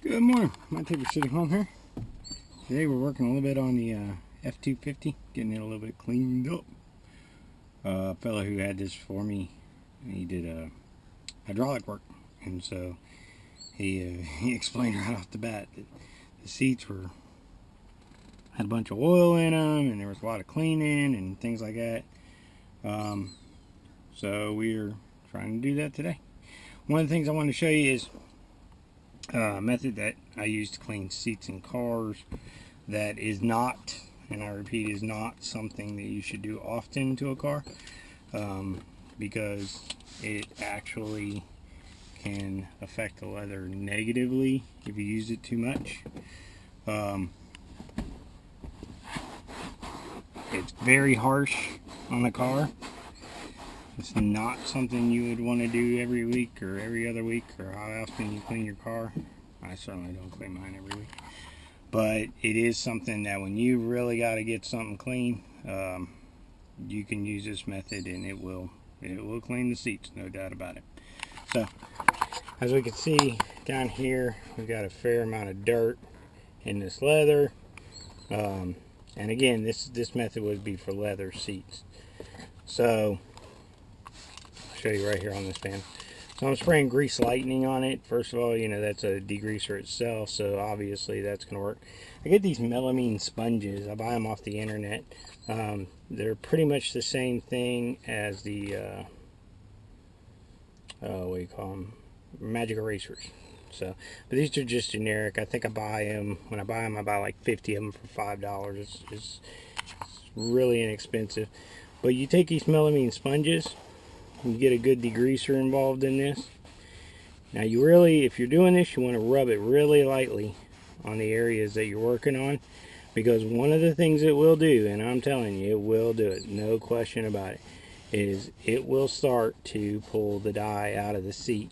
Good morning, my Tabor sitting home here. Today we're working a little bit on the F250, getting it a little bit cleaned up. A fellow who had this for me, he did hydraulic work, and so he explained right off the bat that the seats had a bunch of oil in them, and there was a lot of cleaning and things like that. So we're trying to do that today. One of the things I wanted to show you is a method that I use to clean seats in cars that is not, and I repeat, is not something that you should do often to a car, because it actually can affect the leather negatively if you use it too much. It's very harsh on the car. It's not something you would want to do every week or every other week, or how often you clean your car. I certainly don't clean mine every week. But it is something that when you really got to get something clean, you can use this method and it will clean the seats, no doubt about it. So, as we can see down here, we've got a fair amount of dirt in this leather. And again, this method would be for leather seats. So, show you right here on this pan. So I'm spraying Grease Lightning on it. First of all, you know, that's a degreaser itself, so obviously that's going to work. I get these Melamine sponges. I buy them off the internet. They're pretty much the same thing as the what do you call them, magic erasers. So, but these are just generic. I think I buy them, when I buy them, I buy like 50 of them for $5. It's really inexpensive. But you take these Melamine sponges, you get a good degreaser involved in this. Now you really, if you're doing this, you want to rub it really lightly on the areas that you're working on, because one of the things it will do, and I'm telling you, it will do it, no question about it, is it will start to pull the dye out of the seat.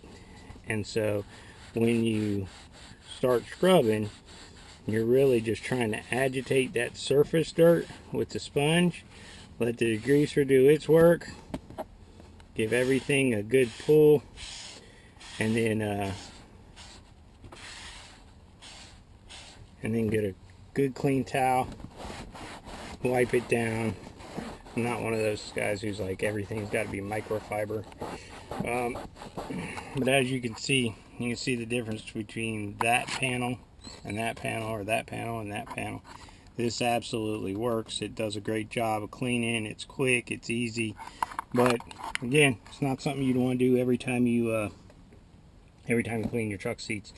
And so when you start scrubbing, you're really just trying to agitate that surface dirt with the sponge, let the degreaser do its work, give everything a good pull, and then get a good clean towel, wipe it down. I'm not one of those guys who's like everything's got to be microfiber, but as you can see the difference between that panel and that panel, or that panel and that panel. This absolutely works. It does a great job of cleaning. It's quick, it's easy. But again, it's not something you'd want to do every time you clean your truck seats.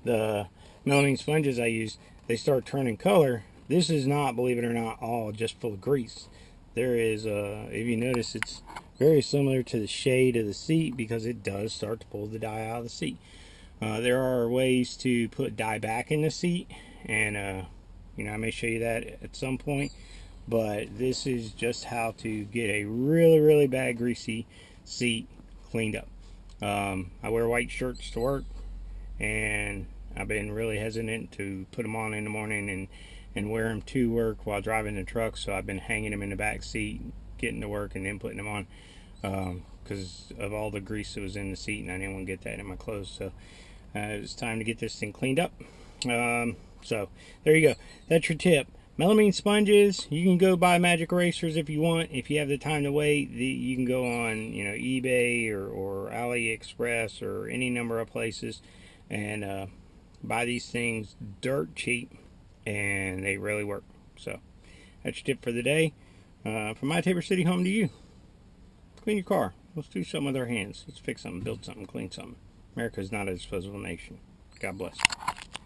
The melamine sponges I use, they start turning color. This is not, believe it or not, all just full of grease. There is, if you notice, it's very similar to the shade of the seat, because it does start to pull the dye out of the seat. There are ways to put dye back in the seat, and you know, I may show you that at some point. But this is just how to get a really bad greasy seat cleaned up. I wear white shirts to work, and I've been really hesitant to put them on in the morning and wear them to work while driving the truck. So I've been hanging them in the back seat, getting to work, and then putting them on, because of all the grease that was in the seat, and I didn't want to get that in my clothes. So it was time to get this thing cleaned up. So there you go. That's your tip. Melamine sponges, you can go buy magic erasers if you want. If you have the time to wait, you can go on, you know, eBay or AliExpress or any number of places and buy these things dirt cheap, and they really work. So that's your tip for the day. From my Tabor City home to you. Clean your car. Let's do something with our hands. Let's fix something, build something, clean something. America's not a disposable nation. God bless.